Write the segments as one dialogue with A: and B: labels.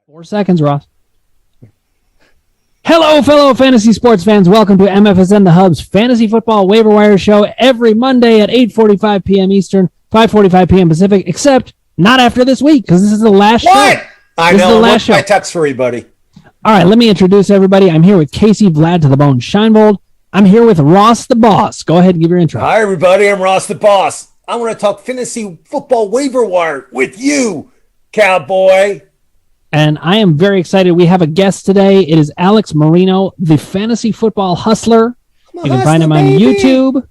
A: 4 seconds, Ross. Hello, fellow fantasy sports fans. Welcome to MFSN The Hub's Fantasy Football Waiver Wire Show every Monday at 8:45 p.m. Eastern, 5:45 p.m. Pacific, except not after this week because this is the last show.
B: I
A: this
B: know.
A: Is the last show.
B: My text for you, buddy.
A: All right, let me introduce everybody. I'm here with Casey Vlad to the Bone Scheinbold. I'm here with Ross the Boss. Go ahead and give your intro.
B: Hi, everybody. I'm Ross the Boss. I want to talk fantasy football waiver wire with you, cowboy.
A: And I am very excited. We have a guest today. It is Alex Marino, the fantasy football hustler. You can find him on YouTube.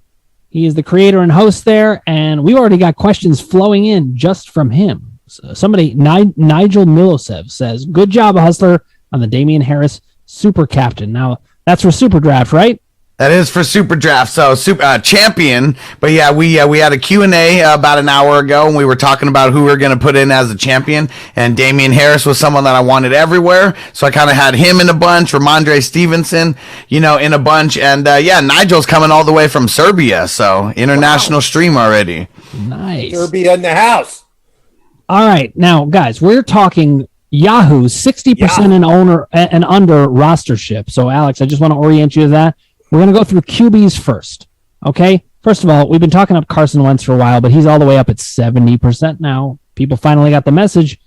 A: He is the creator and host there. And we've already got questions flowing in just from him. So somebody, Nigel Milosev, says, good job, hustler, on the Damian Harris super captain. Now, that's for Super Draft, right?
C: That is for Super Draft, so champion. But yeah, we had a Q&A about an hour ago, and we were talking about who we were going to put in as a champion. And Damian Harris was someone that I wanted everywhere, so I kind of had him in a bunch. Ramondre Stevenson, in a bunch, and Nigel's coming all the way from Serbia, so international stream already.
A: Nice.
B: Serbia in the house.
A: All right, now guys, we're talking Yahoo 60% and under rostership. So Alex, I just want to orient you to that. We're going to go through QBs first, okay? First of all, we've been talking up Carson Wentz for a while, but he's all the way up at 70% now. People finally got the message.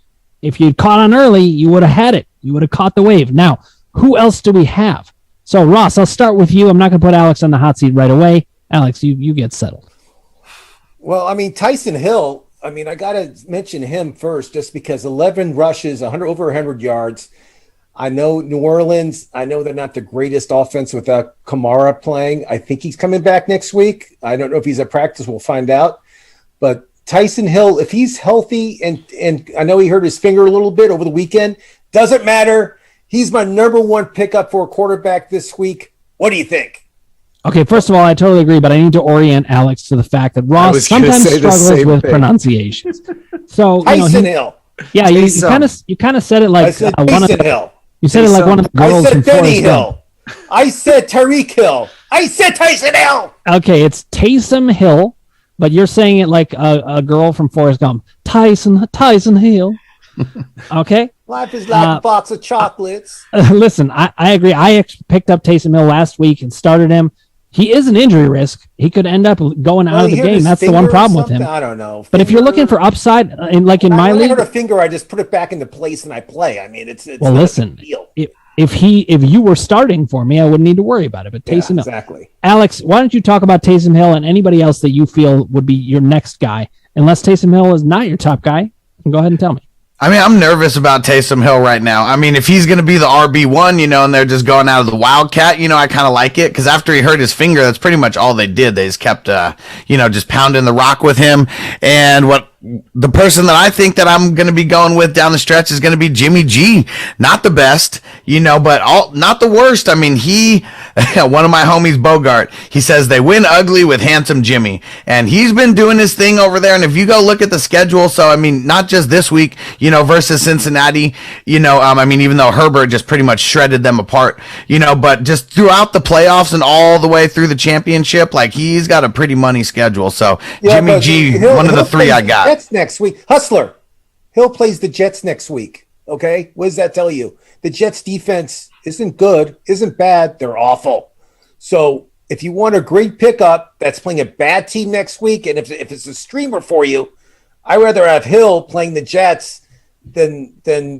A: If you'd caught on early, you would have had it. You would have caught the wave. Now, who else do we have? So, Ross, I'll start with you. I'm not going to put Alex on the hot seat right away. Alex, you get settled.
B: Well, Tyson Hill, I got to mention him first just because 11 rushes, over 100 yards. I know New Orleans, I know they're not the greatest offense without Kamara playing. I think he's coming back next week. I don't know if he's at practice. We'll find out. But Tyson Hill, if he's healthy, and I know he hurt his finger a little bit over the weekend, doesn't matter. He's my number one pickup for a quarterback this week. What do you think?
A: Okay, first of all, I totally agree, but I need to orient Alex to the fact that Ross sometimes struggles with pronunciations. So
B: Tyson Hill.
A: Yeah, you kind of said it like
B: Tyson Hill.
A: You said it like one of the girls
B: I
A: from
B: said Benny
A: Forrest
B: Hill.
A: Gump.
B: I said Tariq Hill. I said Tyson Hill.
A: Okay, it's Tayson Hill, but you're saying it like a girl from Forrest Gump. Tyson Hill. Okay.
B: Life is like a box of chocolates.
A: Listen, I agree. I picked up Taysom Hill last week and started him. He is an injury risk. He could end up going out of the game. That's the one problem with him.
B: I don't know.
A: But if you're looking for upside, in my league,
B: I hurt a finger, I just put it back into place and I play. It's
A: well. Listen, if you were starting for me, I wouldn't need to worry about it. But Taysom Hill,
B: exactly.
A: Alex, why don't you talk about Taysom Hill and anybody else that you feel would be your next guy? Unless Taysom Hill is not your top guy, go ahead and tell me.
C: I'm nervous about Taysom Hill right now. If he's going to be the RB1, and they're just going out of the Wildcat, I kind of like it because after he hurt his finger, that's pretty much all they did. They just kept, just pounding the rock with him. And the person that I think that I'm going to be going with down the stretch is going to be Jimmy G. Not the best, but not the worst. he, one of my homies, Bogart, he says they win ugly with handsome Jimmy. And he's been doing his thing over there. And if you go look at the schedule, so, not just this week, versus Cincinnati, even though Herbert just pretty much shredded them apart, but just throughout the playoffs and all the way through the championship, he's got a pretty money schedule. So Jimmy G, one of the three I got.
B: Jets next week. Hustler. Hill plays the Jets next week. Okay? What does that tell you? The Jets defense isn't good, isn't bad. They're awful. So if you want a great pickup that's playing a bad team next week, and if it's a streamer for you, I'd rather have Hill playing the Jets than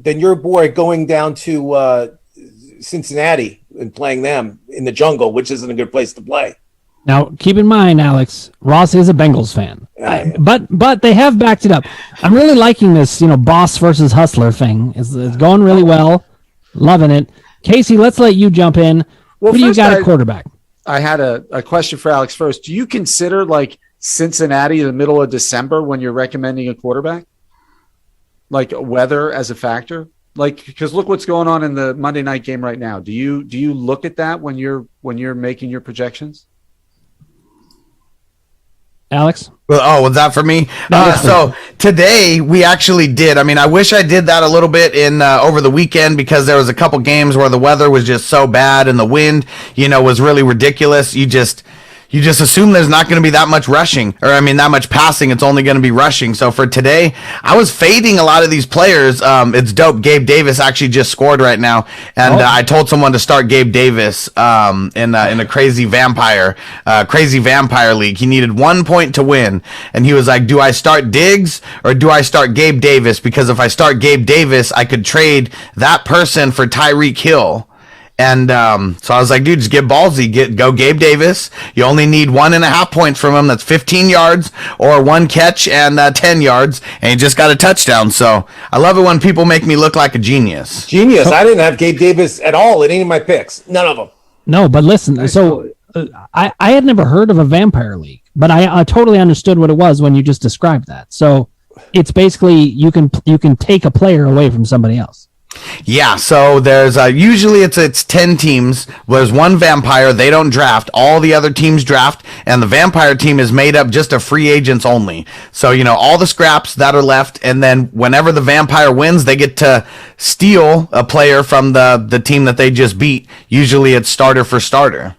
B: your boy going down to Cincinnati and playing them in the jungle, which isn't a good place to play.
A: Now, keep in mind, Alex, Ross is a Bengals fan, but they have backed it up. I'm really liking this, boss versus hustler thing. It's going really well. Loving it. Casey, let's let you jump in. Who do you got at quarterback?
D: I had a question for Alex first. Do you consider Cincinnati in the middle of December when you're recommending a quarterback? Like weather as a factor? Because look what's going on in the Monday night game right now. Do you look at that when you're making your projections?
A: Alex?
C: Was that for me? So today we actually did. I wish I did that a little bit in over the weekend because there was a couple games where the weather was just so bad and the wind, was really ridiculous. you just assume there's not going to be that much rushing, or that much passing. It's only going to be rushing. So for today, I was fading a lot of these players. It's dope. Gabe Davis actually just scored right now, and I told someone to start Gabe Davis in a crazy vampire league. He needed 1 point to win, and he was like, "Do I start Diggs or do I start Gabe Davis? Because if I start Gabe Davis, I could trade that person for Tyreek Hill." And so I was like, dude, just get ballsy. Go Gabe Davis. You only need 1.5 points from him. That's 15 yards or 1 catch and 10 yards. And he just got a touchdown. So I love it when people make me look like a genius.
B: Genius. I didn't have Gabe Davis at all in any of my picks. None of them.
A: No, but listen. So I had never heard of a vampire league, but I totally understood what it was when you just described that. So it's basically you can take a player away from somebody else.
C: Yeah, so there's usually it's 10 teams. There's one vampire. They don't draft. All the other teams draft, and the vampire team is made up just of free agents only. So, all the scraps that are left, and then whenever the vampire wins, they get to steal a player from the team that they just beat. Usually it's starter for starter.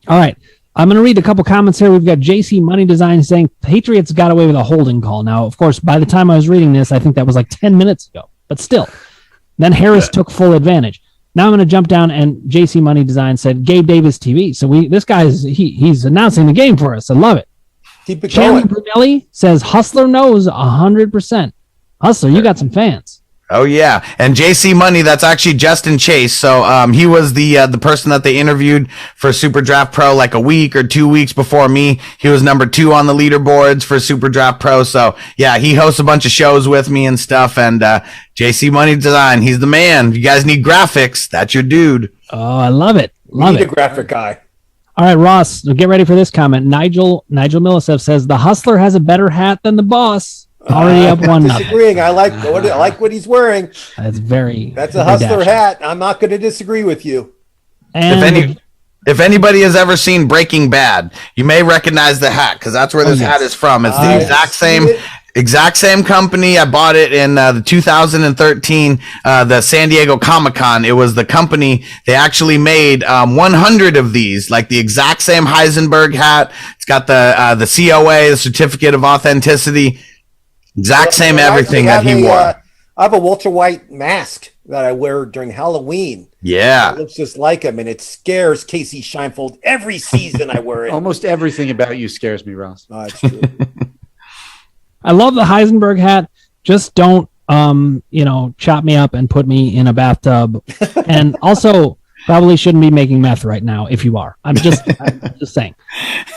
A: All right. I'm going to read a couple comments here. We've got JC Money Design saying Patriots got away with a holding call. Now, of course, by the time I was reading this, I think that was like 10 minutes ago, but still. Then Harris took full advantage. Now I'm going to jump down, and JC Money Design said Gabe Davis TV. So this guy he's announcing the game for us. I love it.
B: Keep it
A: Chandler
B: going.
A: Brunelli says Hustler knows 100%. Hustler, you got some fans.
C: Oh yeah, and JC Money, that's actually Justin Chase. So he was the person that they interviewed for Super Draft Pro like a week or 2 weeks before me. He was number 2 on the leaderboards for Super Draft Pro. So yeah, he hosts a bunch of shows with me and stuff. And JC Money Design, he's the man. If you guys need graphics, that's your dude.
A: Oh, I love it. Love
B: Need
A: it.
B: a graphic guy.
A: All right, Ross, get ready for this comment. Nigel Millisev says the Hustler has a better hat than the boss. Already up 1-0.
B: Disagreeing. I like what he's wearing.
A: That's very.
B: That's a Hustler hat. I'm not going to disagree with you.
A: And
C: If anybody has ever seen Breaking Bad, you may recognize the hat because that's where this hat is from. It's the exact same company. I bought it in the 2013 the San Diego Comic-Con. It was the company. They actually made 100 of these, like the exact same Heisenberg hat. It's got the COA, the Certificate of Authenticity. Exact same everything that he wore.
B: I have a Walter White mask that I wear during Halloween.
C: Yeah.
B: It looks just like him, and it scares Casey Scheinfeld every season I wear it.
D: Almost everything about you scares me, Ross.
B: No, it's true.
A: I love the Heisenberg hat. Just don't, chop me up and put me in a bathtub. And also, probably shouldn't be making meth right now if you are. I'm just saying.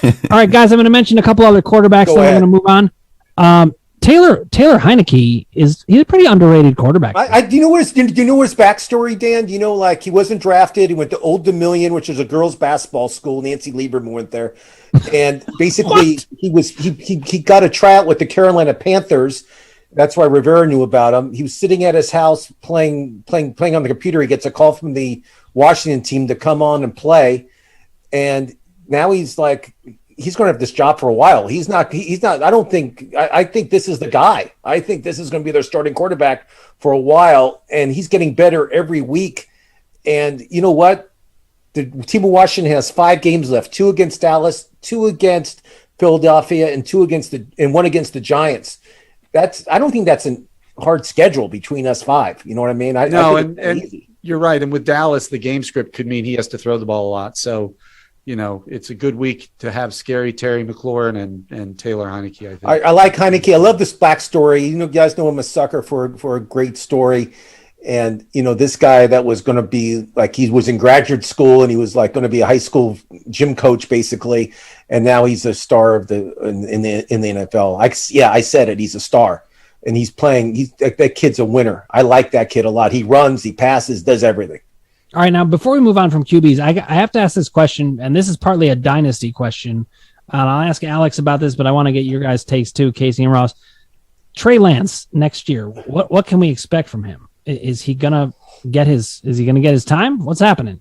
A: All right, guys, I'm going to mention a couple other quarterbacks, then we're going to move on. Taylor Heineke he's a pretty underrated quarterback.
B: Do you know his backstory, Dan? Do you know, like, he wasn't drafted. He went to Old Dominion, which is a girls' basketball school. Nancy Lieberman went there, and basically he got a tryout with the Carolina Panthers. That's why Rivera knew about him. He was sitting at his house playing on the computer. He gets a call from the Washington team to come on and play, and now he's like, he's going to have this job for a while. He's not, I think this is the guy. I think this is going to be their starting quarterback for a while, and he's getting better every week. And you know what? The team of Washington has 5 games left, 2 against Dallas, 2 against Philadelphia, and 1 against the Giants. I don't think that's a hard schedule between us 5. You know what I mean?
D: And you're right. And with Dallas, the game script could mean he has to throw the ball a lot. So, it's a good week to have scary Terry McLaurin and Taylor Heineke, I think.
B: I like Heineke. I love this backstory. You guys know I'm a sucker for a great story. And, this guy that was going to be like, he was in graduate school and he was like going to be a high school gym coach, basically. And now he's a star in the NFL. I said it. He's a star. And he's playing. That kid's a winner. I like that kid a lot. He runs, he passes, does everything.
A: All right, now before we move on from QBs, I have to ask this question, and this is partly a dynasty question. I'll ask Alex about this, but I want to get your guys' takes too, Casey and Ross. Trey Lance next year, what can we expect from him? Is he gonna get his time? What's happening?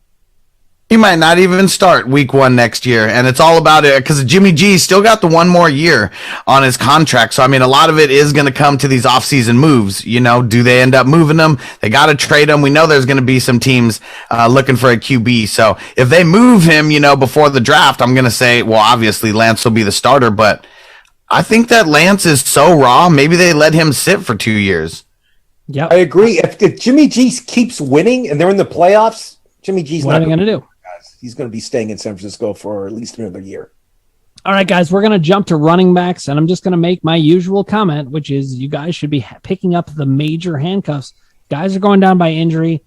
C: He might not even start week 1 next year. And it's all about it because Jimmy G still got the 1 more year on his contract. So, I mean, a lot of it is going to come to these offseason moves. You know, do they end up moving them? They got to trade him. We know there's going to be some teams looking for a QB. So if they move him, you know, before the draft, I'm going to say, well, obviously Lance will be the starter. But I think that Lance is so raw. Maybe they let him sit for 2 years.
B: Yeah, I agree. If Jimmy G keeps winning and they're in the playoffs, Jimmy G's
A: what
B: not
A: are they going to do?
B: He's going to be staying in San Francisco for at least another year.
A: All right, guys, we're going to jump to running backs, and I'm just going to make my usual comment, which is you guys should be picking up the major handcuffs. Guys are going down by injury.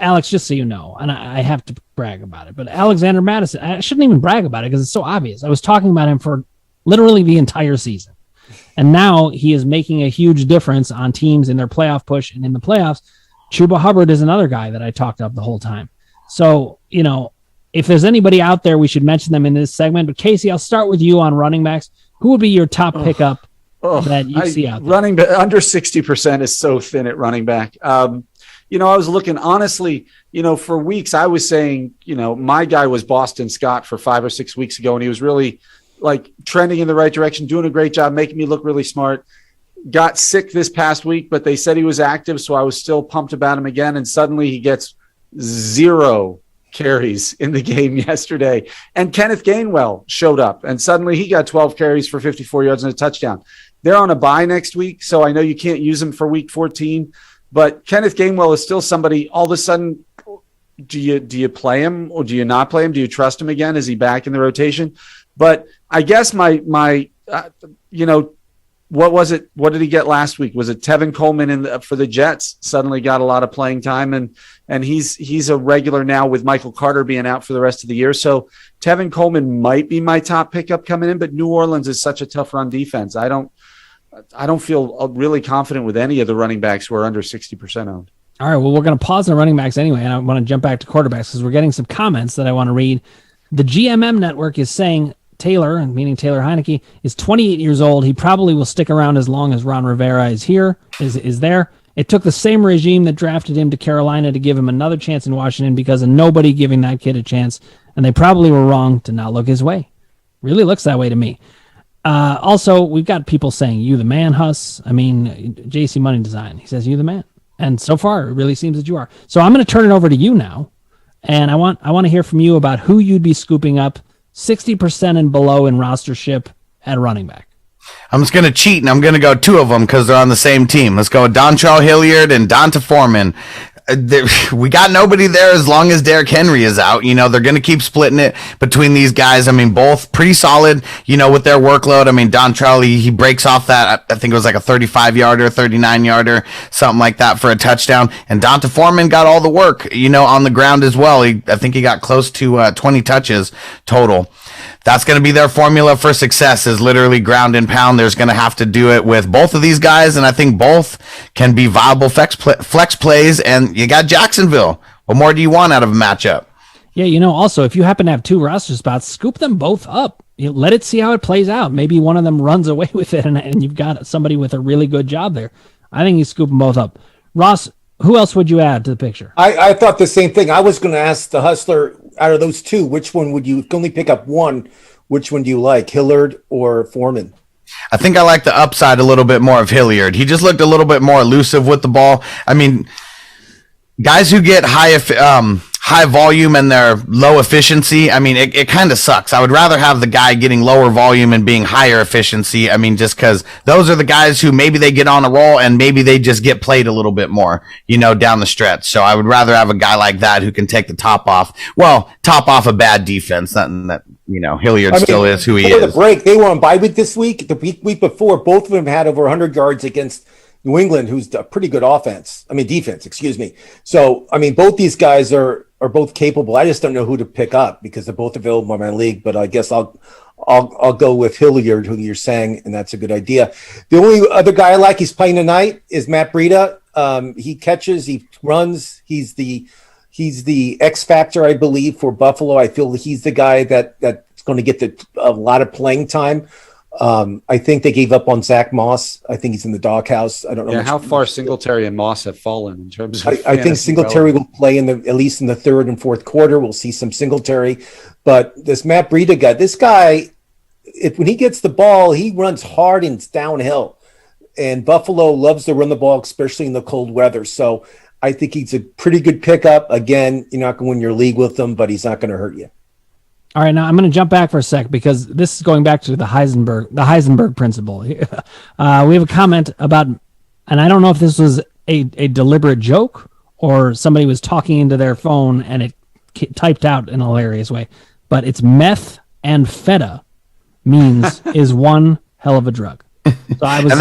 A: Alex, just so you know, and I have to brag about it, but Alexander Madison, I shouldn't even brag about it because it's so obvious. I was talking about him for literally the entire season, and now he is making a huge difference on teams in their playoff push and in the playoffs. Chuba Hubbard is another guy that I talked up the whole time. So, you know, if there's anybody out there, we should mention them in this segment. But Casey, I'll start with you on running backs. Who would be your top pickup that you see out there?
D: Running back under 60% is so thin at running back. You know, I was looking honestly, you know, for weeks I was saying, you know, my guy was Boston Scott for 5 or 6 weeks ago, and he was really like trending in the right direction, doing a great job, making me look really smart. Got sick this past week, but they said he was active, so I was still pumped about him again. And suddenly he gets 0 carries in the game yesterday. And Kenneth Gainwell showed up, and suddenly he got 12 carries for 54 yards and a touchdown. They're on a bye next week, so I know you can't use him for week 14, but Kenneth Gainwell is still somebody. All of a sudden, do you play him or do you not play him? Do you trust him again? Is he back in the rotation? But I guess my you know, what was it? What did he get last week? Was it Tevin Coleman for the Jets? Suddenly got a lot of playing time, and he's a regular now with Michael Carter being out for the rest of the year. So Tevin Coleman might be my top pickup coming in, but New Orleans is such a tough run defense. I don't feel really confident with any of the running backs who are under 60% owned.
A: All right, well, we're going to pause on running backs anyway, and I want to jump back to quarterbacks because we're getting some comments that I want to read. The GMM network is saying Taylor, meaning Taylor Heineke, is 28 years old. He probably will stick around as long as Ron Rivera is there. It took the same regime that drafted him to Carolina to give him another chance in Washington because of nobody giving that kid a chance, and they probably were wrong to not look his way. Really looks that way to me. Also, we've got people saying, you the man, Huss. I mean, JC Money Design. He says, you the man. And so far, it really seems that you are. So I'm going to turn it over to you now, and I want to hear from you about who you'd be scooping up 60% and below in rostership at running back.
C: I'm just going to cheat, and I'm going to go 2 of them because they're on the same team. Let's go with Dontrell Hilliard and Donta Foreman. We got nobody there as long as Derrick Henry is out. You know, they're going to keep splitting it between these guys. I mean, both pretty solid, you know, with their workload. I mean, Dontrell, he breaks off that, I think it was like a 35-yarder, 39-yarder, something like that for a touchdown. And Donta Foreman got all the work, you know, on the ground as well. I think he got close to 20 touches total. That's going to be their formula for success is literally ground and pound. There's going to have to do it with both of these guys, and I think both can be viable flex plays, and you got Jacksonville. What more do you want out of a matchup?
A: Yeah, you know, also, if you happen to have 2 roster spots, scoop them both up. Let it see how it plays out. Maybe one of them runs away with it, and you've got somebody with a really good job there. I think you scoop them both up. Ross, who else would you add to the picture?
B: I thought the same thing. I was going to ask the Hustler, out of those 2, which one would you only pick up one? Which one do you like, Hilliard or Foreman?
C: I think I like the upside a little bit more of Hilliard. He just looked a little bit more elusive with the ball. I mean, guys who get high volume and they're low efficiency, I mean, it kind of sucks. I would rather have the guy getting lower volume and being higher efficiency. I mean, just because those are the guys who maybe they get on a roll and maybe they just get played a little bit more, you know, down the stretch. So I would rather have a guy like that who can take the top off. Well, top off a bad defense. Nothing that, you know, Hilliard still is who he is.
B: Before the break, they were on bye week this week. The week before, both of them had over 100 yards against New England, who's a pretty good defense, excuse me. So, I mean, both these guys are both capable. I just don't know who to pick up because they're both available in my league, but I guess I'll go with Hilliard, who you're saying, and that's a good idea. The only other guy I like, he's playing tonight, is Matt Breida. He catches, he runs, he's the X factor, I believe, for Buffalo. I feel he's the guy that's going to get a lot of playing time. I think they gave up on Zach Moss. I think he's in the doghouse. I don't know.
D: Yeah, how far Singletary and Moss have fallen in terms of.
B: I think Singletary will play at least in the third and fourth quarter. We'll see some Singletary, but this Matt Breida guy, when he gets the ball, he runs hard and it's downhill. And Buffalo loves to run the ball, especially in the cold weather. So I think he's a pretty good pickup. Again, you're not going to win your league with him, but he's not going to hurt you.
A: All right, now I'm going to jump back for a sec because this is going back to the Heisenberg principle. We have a comment about, and I don't know if this was a deliberate joke or somebody was talking into their phone and it typed out in a hilarious way, but it's meth and feta means is one hell of a drug. So I was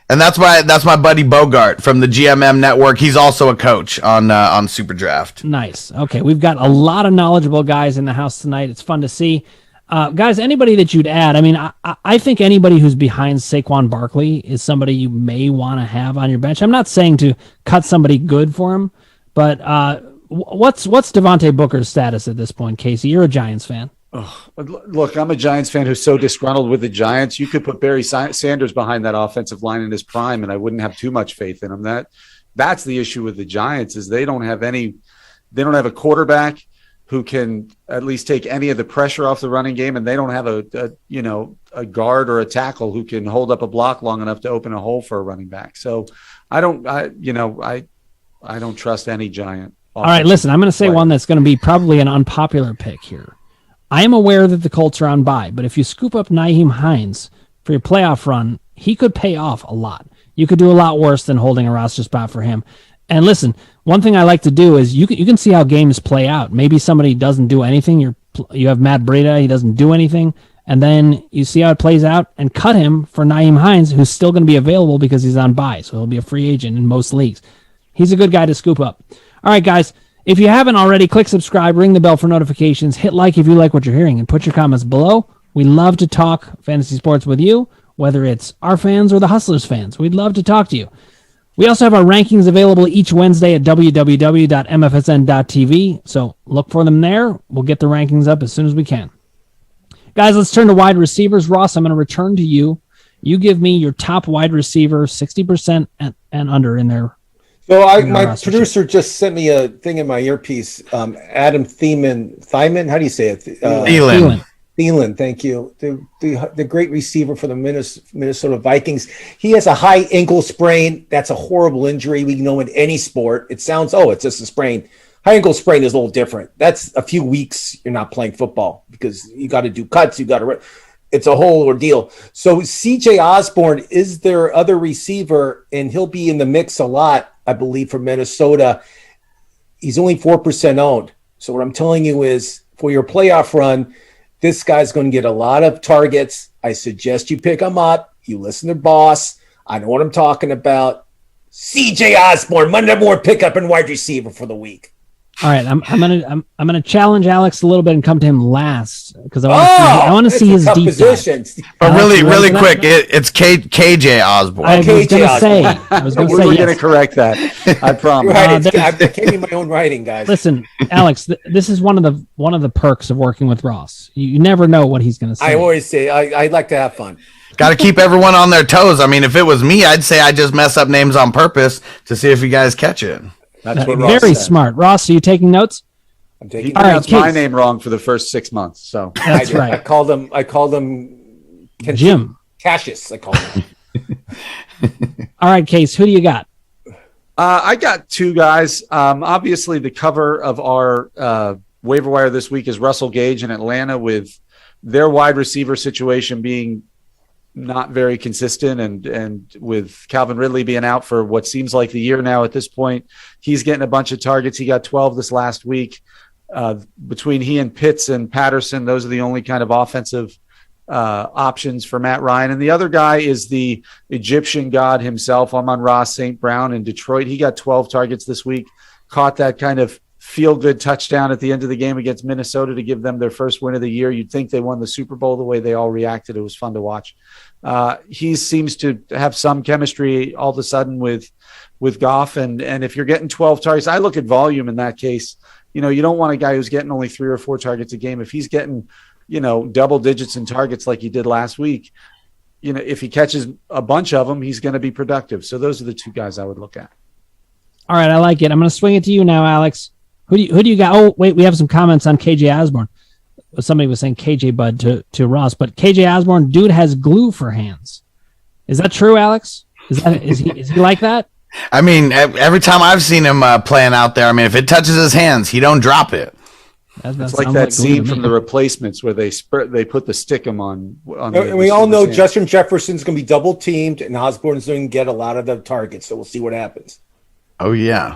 C: that's my buddy Bogart from the GMM network. He's also a coach on Super Draft.
A: Nice. Okay, we've got a lot of knowledgeable guys in the house tonight. It's fun to see. Guys, anybody that you'd add? I mean, I think anybody who's behind Saquon Barkley is somebody you may want to have on your bench. I'm not saying to cut somebody good for him, but what's Devonte Booker's status at this point, Casey? You're a Giants fan.
D: Oh, look, I'm a Giants fan who's so disgruntled with the Giants. You could put Barry Sanders behind that offensive line in his prime, and I wouldn't have too much faith in him. That's the issue with the Giants is they don't have a quarterback who can at least take any of the pressure off the running game, and they don't have a guard or a tackle who can hold up a block long enough to open a hole for a running back. So I don't trust any Giant.
A: All right, listen, I'm going to say one that's going to be probably an unpopular pick here. I am aware that the Colts are on bye, but if you scoop up Naim Heinz for your playoff run, he could pay off a lot. You could do a lot worse than holding a roster spot for him. And listen, one thing I like to do is you can see how games play out. Maybe somebody doesn't do anything. You have Matt Breida, he doesn't do anything, and then you see how it plays out and cut him for Naim Heinz, who's still going to be available because he's on bye, so he'll be a free agent in most leagues. He's a good guy to scoop up. All right, guys. If you haven't already, click subscribe, ring the bell for notifications, hit like if you like what you're hearing, and put your comments below. We love to talk fantasy sports with you, whether it's our fans or the Hustlers fans. We'd love to talk to you. We also have our rankings available each Wednesday at www.mfsn.tv, so look for them there. We'll get the rankings up as soon as we can. Guys, let's turn to wide receivers. Ross, I'm going to return to you. You give me your top wide receiver, 60% and under in there.
B: So my producer just sent me a thing in my earpiece. Adam Thiemann, how do you say it? Thiemann, thank you. The great receiver for the Minnesota Vikings. He has a high ankle sprain. That's a horrible injury. We know in any sport. It sounds, it's just a sprain. High ankle sprain is a little different. That's a few weeks you're not playing football because you got to do cuts. It's a whole ordeal. So CJ Osborne is their other receiver, and he'll be in the mix a lot, I believe, for Minnesota. He's only 4% owned. So what I'm telling you is for your playoff run, this guy's going to get a lot of targets. I suggest you pick him up. You listen to Boss. I know what I'm talking about. CJ Osborne, my number one pickup and wide receiver for the week.
A: All right, I'm gonna challenge Alex a little bit and come to him last because I want to see his deep
B: position.
C: But really quick, it's KJ Osborne.
A: I was gonna say
D: we're gonna correct that. I promise.
B: Right, I came in my own writing, guys.
A: Listen, Alex, this is one of the perks of working with Ross. You never know what he's gonna say.
B: I always say I like to have fun.
C: Got to keep everyone on their toes. I mean, if it was me, I'd say I just mess up names on purpose to see if you guys catch it.
D: That's what Ross
A: very
D: said.
A: Smart. Ross, are you taking notes?
B: I'm taking.
D: He pronounced my name wrong for the first 6 months. So
A: that's right.
B: I called him
A: Jim
B: Cassius. I called him.
A: All right, Case, who do you got?
D: I got two guys. Obviously, the cover of our waiver wire this week is Russell Gage in Atlanta, with their wide receiver situation being not very consistent, and with Calvin Ridley being out for what seems like the year now at this point. He's getting a bunch of targets. He got 12 this last week. Between he and Pitts and Patterson, those are the only kind of offensive options for Matt Ryan. And the other guy is the Egyptian god himself, Amon-Ra St. Brown in Detroit. He got 12 targets this week, caught that kind of feel-good touchdown at the end of the game against Minnesota to give them their first win of the year. You'd think they won the Super Bowl the way they all reacted. It was fun to watch. He seems to have some chemistry all of a sudden with Goff. And if you're getting 12 targets, I look at volume in that case. You don't want a guy who's getting only 3 or 4 targets a game. If he's getting double digits in targets like he did last week, if he catches a bunch of them, he's going to be productive. So those are the two guys I would look at.
A: All right, I like it. I'm going to swing it to you now, Alex. Who do you got? Oh, wait, we have some comments on KJ Osborne. Somebody was saying KJ Bud to Ross, but KJ Osborne, dude has glue for hands. Is that true, Alex? Is he like that?
C: I mean, every time I've seen him playing out there, I mean, if it touches his hands, he don't drop it.
D: It's like that scene from The Replacements where they put the stickum on
B: and we all know Justin Jefferson's going to be double teamed, and Osborne's going to get a lot of the targets. So we'll see what happens.
C: Oh yeah.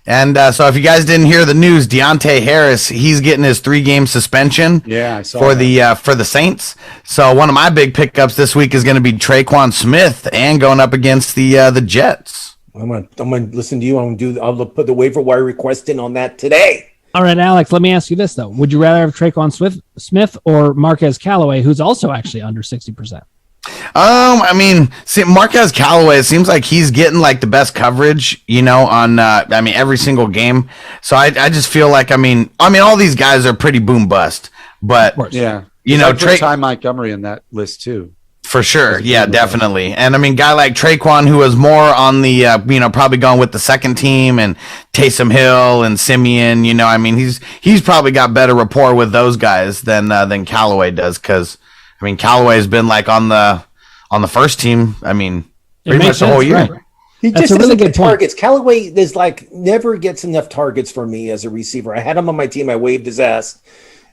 C: And so if you guys didn't hear the news, Deontay Harris, he's getting his 3-game suspension
D: I saw
C: for
D: that.
C: the Saints. So one of my big pickups this week is going to be Traequan Smith and going up against the Jets.
B: I'm gonna listen to you. I'll put the waiver wire request in on that today.
A: All right, Alex, let me ask you this, though. Would you rather have Traequan Smith or Marquez Callaway, who's also actually under 60%?
C: I mean, see, Marquez Callaway, it seems like he's getting like the best coverage, on every single game. So I just feel like I mean all these guys are pretty boom bust, but
D: Ty Montgomery in that list too.
C: For sure. Yeah, definitely. And I mean, guy like Traquan, who was more on the, probably going with the second team, and Tayson Hill and Simeon, he's probably got better rapport with those guys than Callaway does. Cause I mean, Callaway's been like on the first team. I mean, pretty much the whole year.
A: Right.
B: He just doesn't get targets. Callaway is never gets enough targets for me as a receiver. I had him on my team. I waved his ass.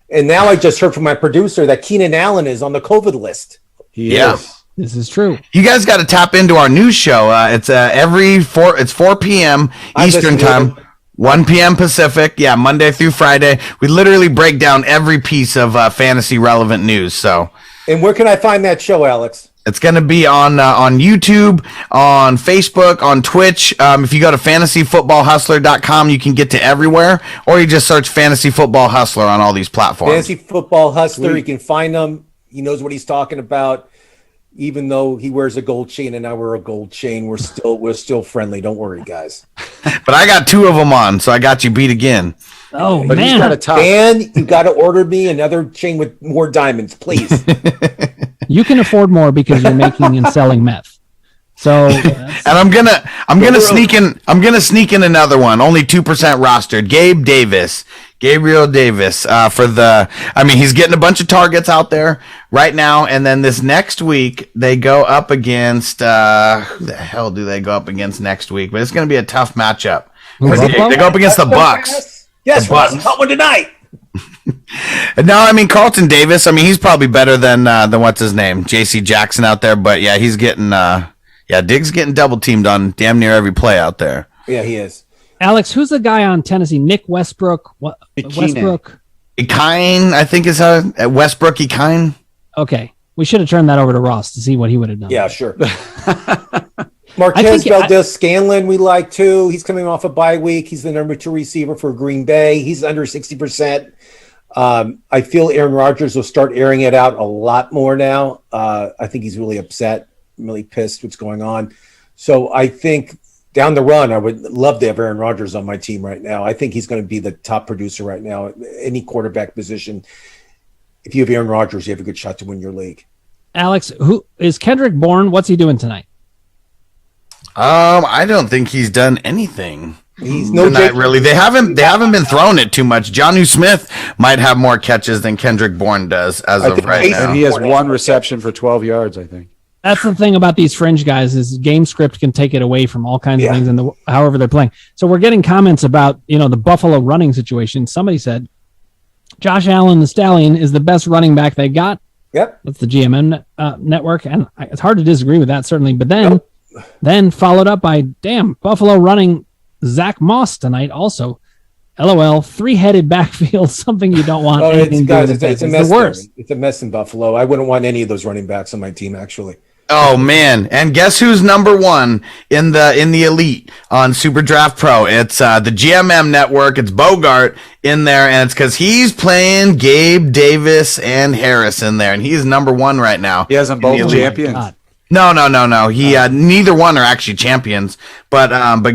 B: And now I just heard from my producer that Keenan Allen is on the COVID list.
D: He is.
A: This is true.
C: You guys got to tap into our news show. It's it's 4 p.m. Eastern time, 1 p.m. Pacific. Yeah, Monday through Friday. We literally break down every piece of fantasy relevant news. So,
B: and where can I find that show, Alex?
C: It's going to be on YouTube, on Facebook, on Twitch. If you go to fantasyfootballhustler.com, you can get to everywhere, or you just search Fantasy Football Hustler on all these platforms.
B: Fantasy Football Hustler. You can find him. He knows what he's talking about. Even though he wears a gold chain and I wear a gold chain, we're still friendly. Don't worry, guys.
C: But I got 2 of them on, so I got you beat again.
A: Oh,
D: but
A: man.
B: And you got to order me another chain with more diamonds, please.
A: You can afford more because you're making and selling meth. So,
C: and I'm gonna sneak in another one. Only 2% rostered. Gabriel Davis. He's getting a bunch of targets out there right now. And then this next week they go up against who the hell do they go up against next week? But it's gonna be a tough matchup. They go up against the Bucks.
B: Yes, Bucks. Hot one tonight.
C: No, Carlton Davis. He's probably better than what's his name, J.C. Jackson out there. But yeah, he's getting Diggs getting double teamed on damn near every play out there.
B: Yeah, he is.
A: Alex, who's the guy on Tennessee? Nick Westbrook. What? Westbrook.
C: Ekine, I think is Westbrook Ekine.
A: Okay, we should have turned that over to Ross to see what he would have done.
B: Yeah, sure. Marquez Valdez-Scantling we like too. He's coming off a bye week. He's the number 2 receiver for Green Bay. He's under 60%. I feel Aaron Rodgers will start airing it out a lot more now. I think he's really upset, really pissed what's going on. So I think down the run, I would love to have Aaron Rodgers on my team right now. I think he's going to be the top producer right now. Any quarterback position, if you have Aaron Rodgers, you have a good shot to win your league.
A: Alex, who is Kendrick Bourne? What's he doing tonight?
C: I don't think he's done anything.
B: He's no
C: tonight, really. They haven't been throwing it too much. Jonnu Smith might have more catches than Kendrick Bourne does as of right now.
D: And he has 1 reception for 12 yards, I think.
A: That's the thing about these fringe guys is game script can take it away from all kinds of things and however they're playing. So we're getting comments about, the Buffalo running situation. Somebody said Josh Allen, the Stallion, is the best running back they got.
B: Yep.
A: That's the GMM network. And it's hard to disagree with that, certainly. But then followed up by, Buffalo running Zach Moss tonight also. LOL, 3-headed backfield, something you don't want.
B: It's a mess. The worst. It's a mess in Buffalo. I wouldn't want any of those running backs on my team, actually.
C: Oh man! And guess who's number 1 in the elite on Super Draft Pro? It's the GMM network. It's Bogart in there, and it's because he's playing Gabe Davis and Harris in there, and he's number 1 right now.
D: He hasn't both champions.
C: No. He neither one are actually champions, but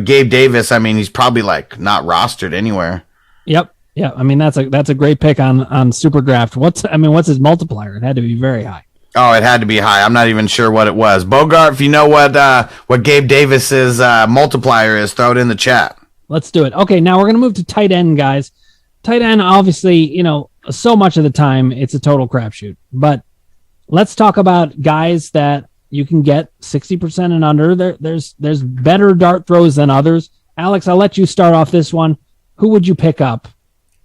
C: Gabe Davis, he's probably not rostered anywhere.
A: Yep. Yeah, I mean that's a great pick on Superdraft. What's his multiplier? It had to be very high.
C: Oh, it had to be high. I'm not even sure what it was. Bogart, if you know what Gabe Davis's multiplier is, throw it in the chat.
A: Let's do it. Okay, now we're going to move to tight end, guys. Tight end, obviously, so much of the time it's a total crapshoot. But let's talk about guys that you can get 60% and under. There's better dart throws than others. Alex, I'll let you start off this one. Who would you pick up?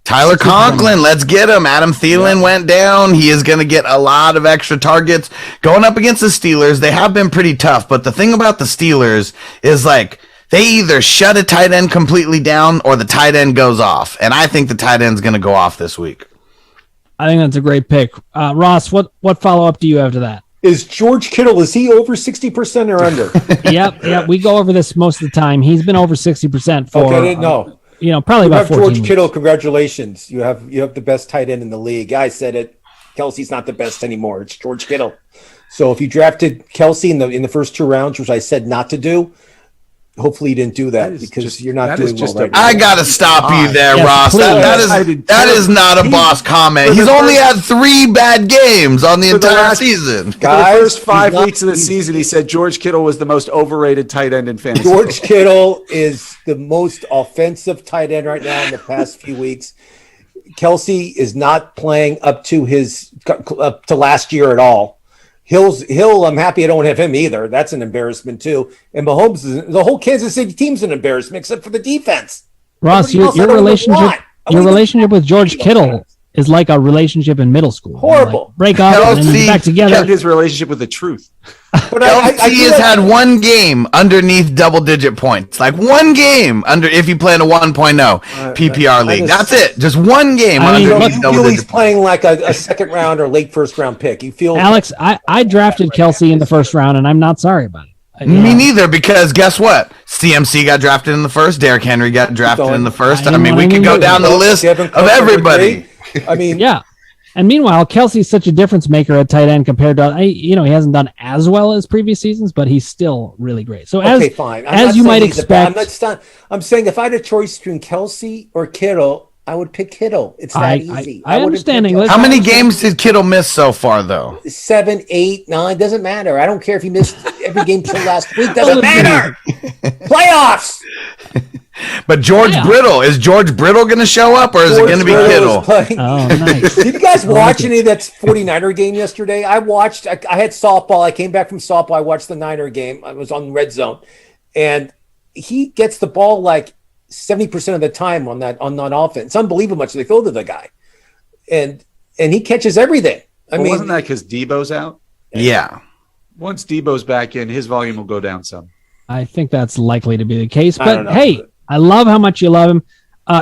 C: Tyler Conklin, let's get him. Adam Thielen went down. He is going to get a lot of extra targets. Going up against the Steelers, they have been pretty tough. But the thing about the Steelers is like they either shut a tight end completely down or the tight end goes off. And I think the tight end's going to go off this week.
A: I think that's a great pick. Ross, what follow-up do you have to that?
B: Is George Kittle, is he over 60% or under?
A: Yep. We go over this most of the time. He's been over 60% for.
B: Okay, I didn't know.
A: Probably about 14
B: George
A: weeks.
B: Kittle, congratulations. You have the best tight end in the league. I said it. Kelsey's not the best anymore. It's George Kittle. So if you drafted Kelsey in the first 2 rounds, which I said not to do, hopefully you didn't do that because you're not doing well right now.
C: I gotta stop you there,
A: Yes,
C: Ross. That is not a boss comment. He's only had 3 bad games on the entire season.
D: For the first 5 weeks of the season, he said George Kittle was the most overrated tight end in fantasy.
B: George Kittle is the most offensive tight end right now in the past few weeks. Kelsey is not playing up to last year at all. Hill, I'm happy I don't have him either. That's an embarrassment too. And Mahomes, the whole Kansas City team's an embarrassment except for the defense.
A: Ross, your relationship with George Kittle is like a relationship in middle school.
B: Horrible.
A: Like, break up and then back together.
D: His relationship with the truth.
C: But Kelsey has had 1 game underneath double-digit points. Like 1 game under if you play in a 1.0 PPR league. That's it. Just 1 game underneath double-digit points.
B: He's playing like a second round or late first round pick. You feel
A: Alex, I drafted Kelsey in the first round, and I'm not sorry about it.
C: Me neither, because guess what? CMC got drafted in the first. Derrick Henry got drafted in the first. I mean, we could go down the list of everybody.
B: I mean,
A: yeah. And meanwhile, Kelsey's such a difference maker at tight end compared to, he hasn't done as well as previous seasons, but he's still really great. So
B: fine.
A: As you might expect,
B: I'm saying if I had a choice between Kelsey or Kittle, I would pick Kittle. It's that easy.
A: I understand.
C: How many games did Kittle miss so far, though?
B: 7, 8, 9. Doesn't matter. I don't care if he missed every game till last week. Doesn't matter. Playoffs.
C: But is George Brittle going to show up, or is it going to be Kittle?
A: Oh, nice.
B: Did you guys watch any of that 49er game yesterday? I watched. I had softball. I came back from softball. I watched the Niner game. I was on Red Zone, and he gets the ball like 70% of the time on that offense. It's unbelievable much they throw to the guy, and he catches everything. I mean,
D: wasn't that because Debo's out?
C: Yeah.
D: Once Debo's back in, his volume will go down some.
A: I think that's likely to be the case. But hey, I love how much you love him.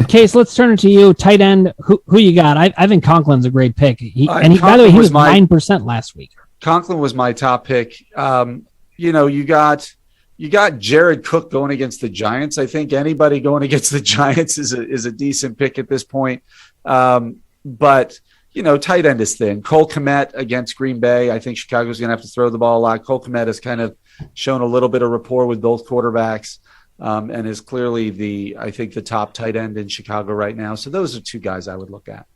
A: Case, let's turn it to you. Tight end, who you got? I think Conklin's a great pick. By the way, he was 9% last week.
D: Conklin was my top pick. You got Jared Cook going against the Giants. I think anybody going against the Giants is a decent pick at this point. But tight end is thin. Cole Kmet against Green Bay. I think Chicago's going to have to throw the ball a lot. Cole Kmet has kind of shown a little bit of rapport with both quarterbacks. And is clearly the top tight end in Chicago right now. So those are 2 guys I would look at.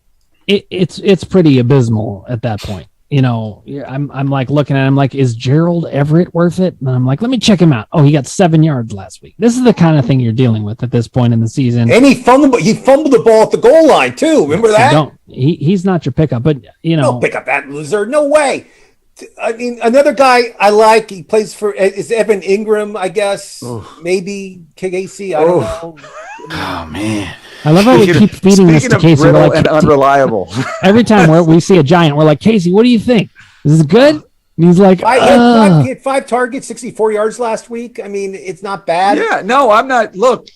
A: It's pretty abysmal at that point. I'm like looking at him like, is Gerald Everett worth it? And I'm like, let me check him out. Oh, he got 7 yards last week. This is the kind of thing you're dealing with at this point in the season.
B: And he fumbled the ball at the goal line too. Remember that?
A: He's not your pickup, but
B: don't pick up that loser. No way. I mean, another guy I like, he plays for, is Evan Ingram, I guess. Maybe KAC, I don't know.
C: Oh, man.
A: I love how we keep feeding this to Casey.
D: Brittle and unreliable.
A: Every time we see a Giant, we're like, Casey, what do you think? Is this good? And he's like,
B: he had 5 targets, 64 yards last week. I mean, it's not bad.
D: Yeah, no, I'm not. Look,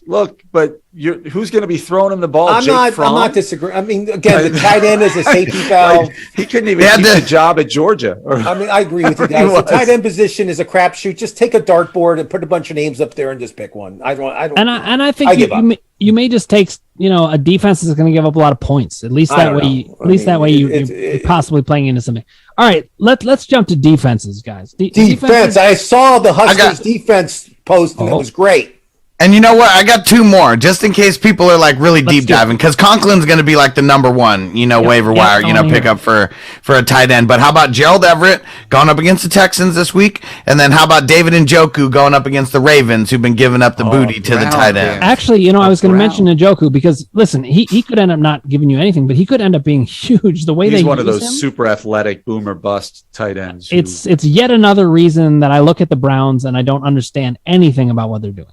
D: but who's going to be throwing him the ball?
B: I'm not disagreeing. I mean, again, the tight end is a safety valve.
D: He couldn't even keep the job at Georgia.
B: I mean, I agree with you guys. The tight end position is a crapshoot. Just take a dartboard and put a bunch of names up there and just pick one. I
A: think you may just take a defense that's going to give up a lot of points. At least that way, you're possibly playing into something. All right, let's jump to defenses, guys.
B: Defense. I saw the Huskers defense post and it was great.
C: And you know what? I got two more, just in case people are like really deep diving, because Conklin's going to be like the number one, waiver wire, pickup for a tight end. But how about Gerald Everett going up against the Texans this week? And then how about David Njoku going up against the Ravens, who've been giving up the booty to the tight end?
A: Actually, I was going to mention Njoku because, listen, he could end up not giving you anything, but he could end up being huge. The way he's
D: one of those super athletic boomer bust tight ends.
A: It's yet another reason that I look at the Browns and I don't understand anything about what they're doing.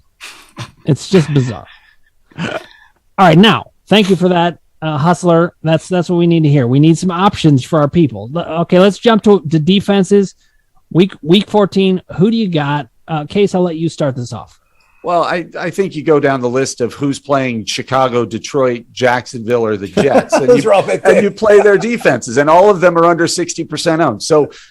A: It's just bizarre. All right, now, thank you for that, Hustler. That's what we need to hear. We need some options for our people. Okay, let's jump to defenses. Week 14, who do you got? Case, I'll let you start this off.
D: Well, I think you go down the list of who's playing Chicago, Detroit, Jacksonville, or the Jets, and you play their defenses, and all of them are under 60% owned.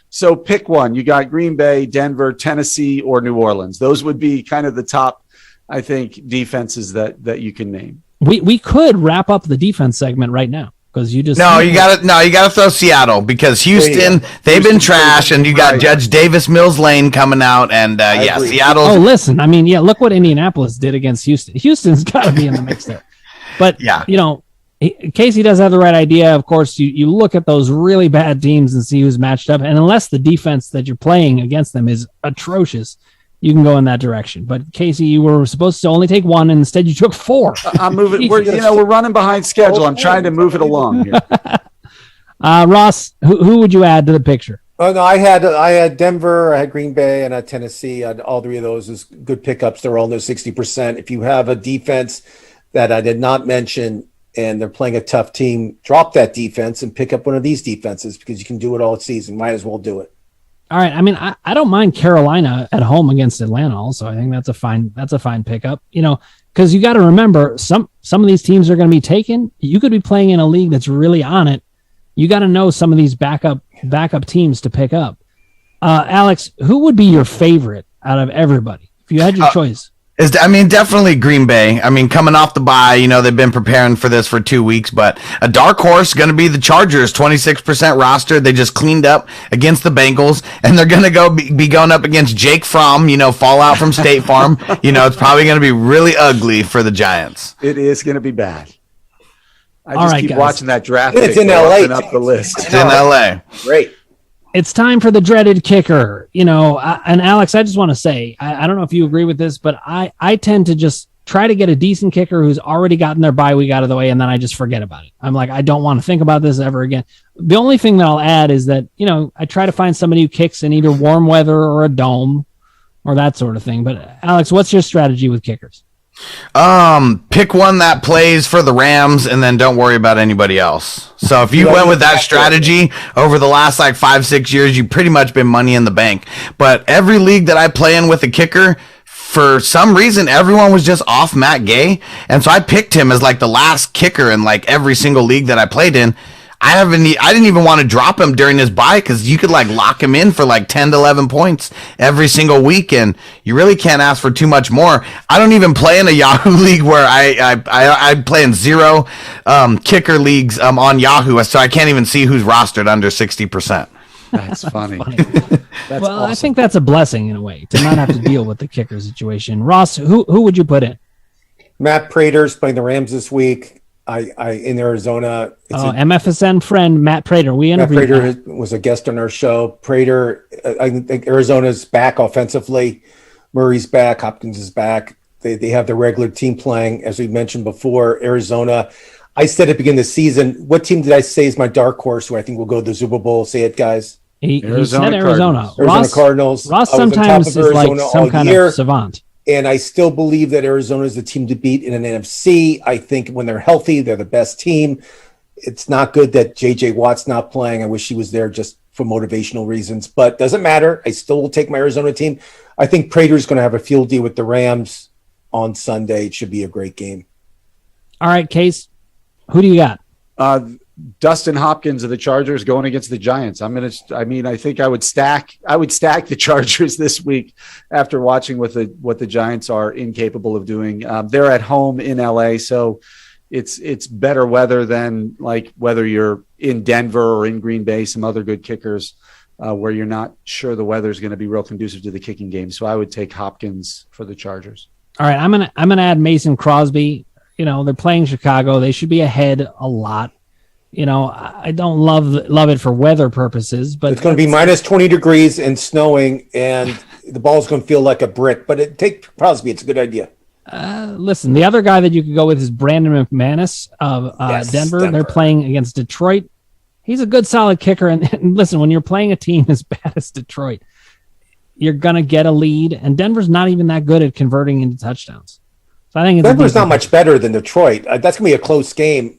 D: So pick one. You got Green Bay, Denver, Tennessee, or New Orleans. Those would be kind of the top, I think, defenses that you can name. We could wrap up the defense segment right now because you gotta throw Seattle because Houston they've been trash, and you got Judge Davis Mills Lane coming out, and Seattle. Oh, listen, look what Indianapolis did against Houston. Houston's got to be in the mix there, but Casey does have the right idea. Of course, you look at those really bad teams and see who's matched up, and unless the defense that you're playing against them is atrocious, you can go in that direction. But Casey, you were supposed to only take one, and instead you took four. I'm moving. We're running behind schedule. I'm trying to move it along here. Ross, who would you add to the picture?
B: Oh no, I had Denver, I had Green Bay, and I had Tennessee. All three of those is good pickups. They're all under 60%. If you have a defense that I did not mention and they're playing a tough team, drop that defense and pick up one of these defenses because you can do it all season. Might as well do it. All right. I don't mind Carolina at home against Atlanta also. I think that's a fine pickup, because you got to remember some of these teams are going to be taken. You could be playing in a league that's really on it. You got to know some of these backup teams to pick up. Alex, who would be your favorite out of everybody if you had your choice?
C: Definitely Green Bay. Coming off the bye, they've been preparing for this for 2 weeks, but a dark horse going to be the Chargers, 26% roster. They just cleaned up against the Bengals, and they're going to be going up against Jake Fromm, fallout from State Farm. It's probably going to be really ugly for the Giants.
D: It is going to be bad. I just keep watching that draft.
B: It's in LA.
D: Up the list.
C: It's in LA.
B: Great.
A: It's time for the dreaded kicker, and Alex, I just want to say, I don't know if you agree with this, but I tend to just try to get a decent kicker who's already gotten their bye week out of the way, and then I just forget about it. I'm like, I don't want to think about this ever again. The only thing that I'll add is that, I try to find somebody who kicks in either warm weather or a dome or that sort of thing. But Alex, what's your strategy with kickers?
C: Pick one that plays for the Rams and then don't worry about anybody else. So if you went with that strategy over the last 5-6 years, you've pretty much been money in the bank. But every league that I play in with a kicker, for some reason, everyone was just off Matt Gay. And so I picked him as the last kicker in every single league that I played in. I didn't even want to drop him during his bye because you could lock him in for 10 to 11 points every single week, and you really can't ask for too much more. I don't even play in a Yahoo league where I play in zero kicker leagues on Yahoo, so I can't even see who's rostered under 60%.
D: That's funny.
A: That's awesome. I think that's a blessing in a way to not have to deal with the kicker situation. Ross, who would you put in?
B: Matt Prater's playing the Rams this week. I in Arizona.
A: MFSN friend Matt Prater.
B: Matt Prater was a guest on our show. Prater, I think Arizona's back offensively. Murray's back. Hopkins is back. They have the regular team playing, as we mentioned before. Arizona. I said at the beginning of the season, what team did I say is my dark horse who I think will go to the Super Bowl? Say it, guys.
A: He said Arizona.
B: Arizona Cardinals.
A: Ross sometimes is some kind of savant.
B: And I still believe that Arizona is the team to beat in an NFC. I think when they're healthy, they're the best team. It's not good that J.J. Watt's not playing. I wish he was there just for motivational reasons. But doesn't matter. I still will take my Arizona team. I think Prater's going to have a field day with the Rams on Sunday. It should be a great game.
A: All right, Case. Who do you got?
D: Dustin Hopkins of the Chargers going against the Giants. I think I would stack the Chargers this week after watching what the Giants are incapable of doing. They're at home in LA, so it's better weather than whether you're in Denver or in Green Bay, some other good kickers where you're not sure the weather is going to be real conducive to the kicking game. So I would take Hopkins for the Chargers.
A: All right, I'm gonna add Mason Crosby. They're playing Chicago. They should be ahead a lot. I don't love it for weather purposes, but
B: it's going to be minus 20 degrees and snowing, and the ball's going to feel like a brick. But take Crosby. It's a good idea.
A: Listen, the other guy that you could go with is Brandon McManus of Denver. They're playing against Detroit. He's a good, solid kicker. And listen, when you're playing a team as bad as Detroit, you're going to get a lead. And Denver's not even that good at converting into touchdowns. So I think
B: Denver's not much better than Detroit. That's going to be a close game.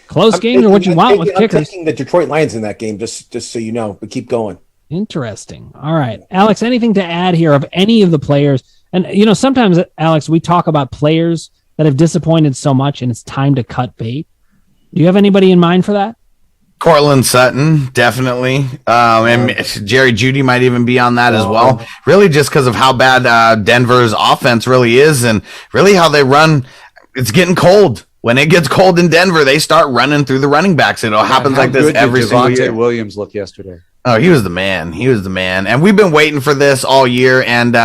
A: Close games are what you want with kickers.
B: I'm taking the Detroit Lions in that game, just so you know. But keep going.
A: Interesting. All right, Alex, anything to add here of any of the players? And, sometimes, Alex, we talk about players that have disappointed so much and it's time to cut bait. Do you have anybody in mind for that?
C: Cortland Sutton, definitely. And Jerry Jeudy might even be on that as well. Really just because of how bad Denver's offense really is and really how they run. It's getting cold. When it gets cold in Denver, they start running through the running backs. It happens like this every single year.
D: Javonte Williams looked yesterday.
C: Oh, he was the man. And we've been waiting for this all year. And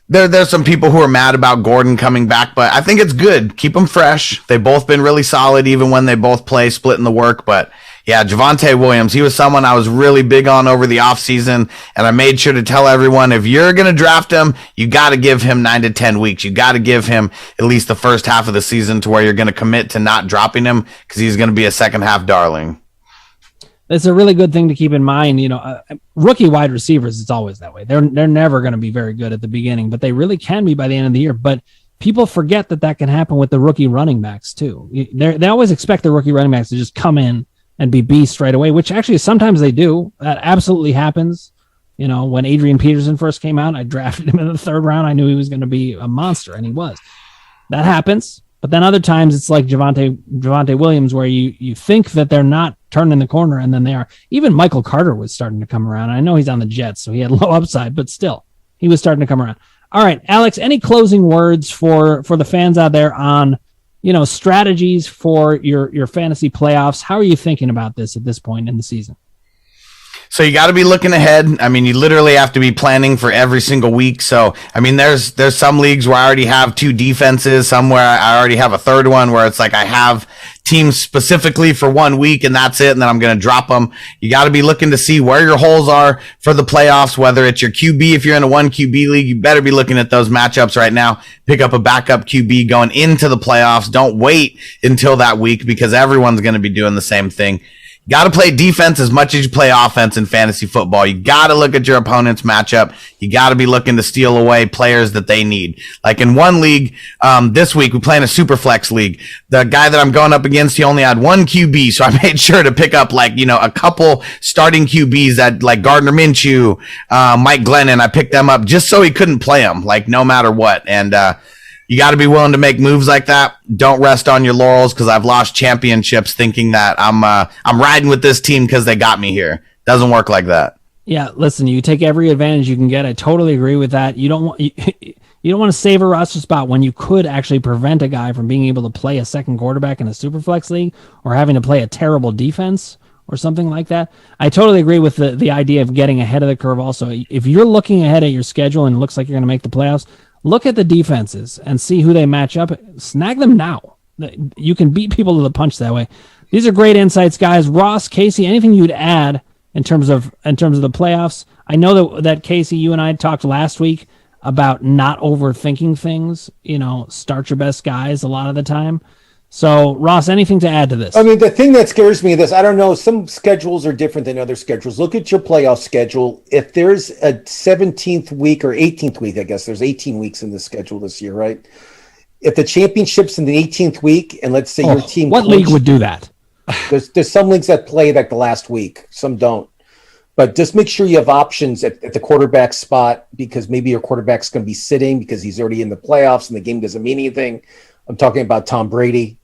C: there's some people who are mad about Gordon coming back, but I think it's good. Keep them fresh. They've both been really solid, even when they both play, splitting the work. But yeah, Javonte Williams, he was someone I was really big on over the offseason, and I made sure to tell everyone, if you're going to draft him, you got to give him 9 to 10 weeks. You got to give him at least the first half of the season to where you're going to commit to not dropping him because he's going to be a second half darling.
A: It's a really good thing to keep in mind. Rookie wide receivers, it's always that way. They're never going to be very good at the beginning, but they really can be by the end of the year. But people forget that can happen with the rookie running backs too. They always expect the rookie running backs to just come in and be beasts right away, which actually sometimes they do. That absolutely happens. When Adrian Peterson first came out, I drafted him in the third round. I knew he was going to be a monster, and he was. That happens. But then other times it's like Javonte Williams, where you think that they're not turning the corner, and then they are. Even Michael Carter was starting to come around. I know he's on the Jets, so he had low upside, but still, he was starting to come around. All right, Alex, any closing words for the fans out there on strategies for your fantasy playoffs? How are you thinking about this at this point in the season?
C: So you got to be looking ahead. I mean, you literally have to be planning for every single week. So, I mean, there's some leagues where I already have 2 defenses, some where I already have a third one, where it's like I have teams specifically for 1 week and that's it, and then I'm going to drop them. You got to be looking to see where your holes are for the playoffs, whether it's your QB. If you're in a 1 QB league, you better be looking at those matchups right now. Pick up a backup QB going into the playoffs. Don't wait until that week because everyone's going to be doing the same thing. You got to play defense as much as you play offense in fantasy football. You got to look at your opponent's matchup. You got to be looking to steal away players that they need. Like in one league, this week, we play in a super flex league. The guy that I'm going up against, he only had 1 QB. So I made sure to pick up a couple starting QBs that like Gardner Minshew, Mike Glennon. I picked them up just so he couldn't play them, like no matter what. And, you got to be willing to make moves like that. Don't rest on your laurels because I've lost championships thinking that I'm riding with this team because they got me here. Doesn't work like that.
A: Yeah, listen, you take every advantage you can get. I totally agree with that. You don't want to save a roster spot when you could actually prevent a guy from being able to play a second quarterback in a superflex league or having to play a terrible defense or something like that. I totally agree with the idea of getting ahead of the curve also. If you're looking ahead at your schedule and it looks like you're going to make the playoffs, look at the defenses and see who they match up. Snag them now. You can beat people to the punch that way. These are great insights, guys. Ross, Casey, anything you'd add in terms of the playoffs? I know that Casey, you and I talked last week about not overthinking things. Start your best guys a lot of the time. So, Ross, anything to add to this?
B: I mean, the thing that scares me is this. I don't know. Some schedules are different than other schedules. Look at your playoff schedule. If there's a 17th week or 18th week, I guess there's 18 weeks in the schedule this year, right? If the championship's in the 18th week, and let's say your team...
A: What league would do that?
B: There's some leagues that play like the last week. Some don't. But just make sure you have options at the quarterback spot because maybe your quarterback's going to be sitting because he's already in the playoffs and the game doesn't mean anything. I'm talking about Tom Brady.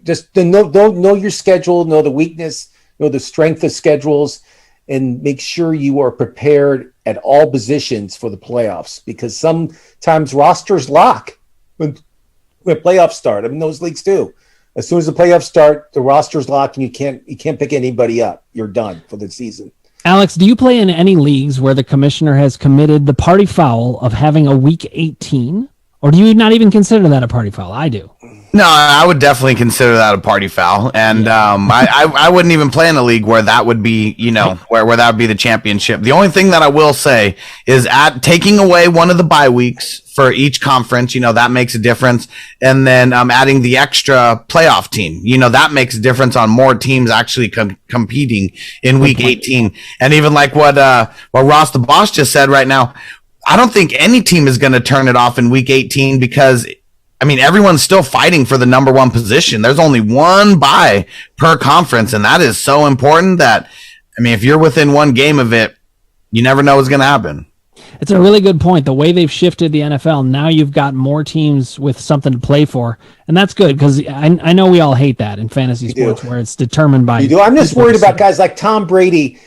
B: Just know your schedule, know the weakness, know the strength of schedules, and make sure you are prepared at all positions for the playoffs because sometimes rosters lock when playoffs start. I mean, those leagues do. As soon as the playoffs start, the roster's locked and you can't pick anybody up. You're done for the season.
A: Alex, do you play in any leagues where the commissioner has committed the party foul of having a week 18? Or do you not even consider that a party foul? I do.
C: No, I would definitely consider that a party foul. And I wouldn't even play in a league where that would be, where that would be the championship. The only thing that I will say is taking away one of the bye weeks for each conference, that makes a difference. And then adding the extra playoff team, that makes a difference on more teams actually competing in week 18. And even like what Ross the Boss just said right now, I don't think any team is going to turn it off in week 18 because everyone's still fighting for the number one position. There's only one bye per conference, and that is so important that, if you're within one game of it, you never know what's going to happen.
A: It's a really good point. The way they've shifted the NFL, now you've got more teams with something to play for, and that's good because I know we all hate that in fantasy sports where it's determined by.
B: You do. I'm just worried about guys like Tom Brady.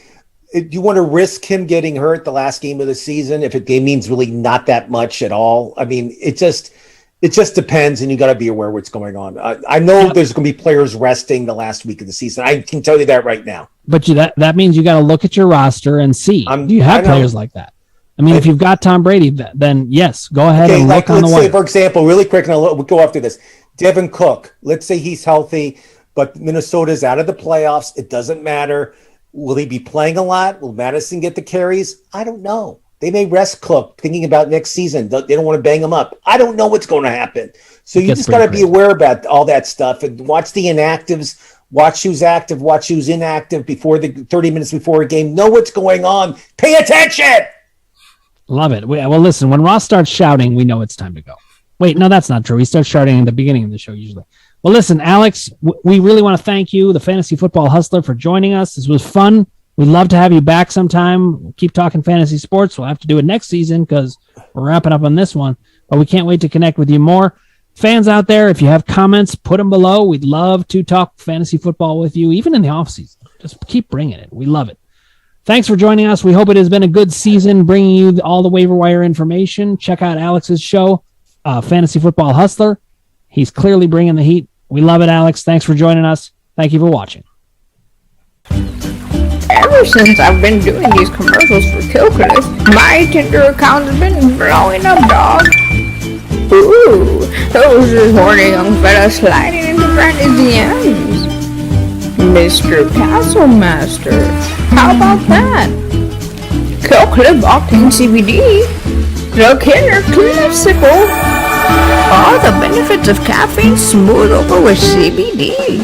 B: Do you want to risk him getting hurt the last game of the season if it means really not that much at all? It just depends, and you got to be aware what's going on. I know there's going to be players resting the last week of the season. I can tell you that right now.
A: But that means you got to look at your roster and see. Do you have players like that? If you've got Tom Brady, then yes, go ahead and look on the wire.
B: Let's say, for example, really quick, and we'll go after this. Devin Cook, let's say he's healthy, but Minnesota's out of the playoffs. It doesn't matter. Will he be playing a lot? Will Madison get the carries? I don't know. They may rest Cook thinking about next season. They don't want to bang him up. I don't know what's going to happen. So you just got to be aware about all that stuff and watch the inactives, watch who's active, watch who's inactive before the 30 minutes before a game. Know what's going on. Pay attention.
A: Love it. Well, listen, when Ross starts shouting, we know it's time to go. Wait, no, that's not true. He starts shouting in the beginning of the show usually. Well, listen, Alex, we really want to thank you, the Fantasy Football Hustler, for joining us. This was fun. We'd love to have you back sometime. We'll keep talking fantasy sports. We'll have to do it next season because we're wrapping up on this one. But we can't wait to connect with you more. Fans out there, if you have comments, put them below. We'd love to talk fantasy football with you, even in the offseason. Just keep bringing it. We love it. Thanks for joining us. We hope it has been a good season bringing you all the waiver wire information. Check out Alex's show, Fantasy Football Hustler. He's clearly bringing the heat. We love it, Alex. Thanks for joining us. Thank you for watching.
E: Ever since I've been doing these commercials for Killcliff, my Tinder account has been blowing up, dog. Ooh, those is horny young fella sliding into Brandy's DMs. Mr. Castle Master, how about that? Killcliff Octane CBD, the killer Cliffsicle. All the benefits of caffeine smooth over with CBD.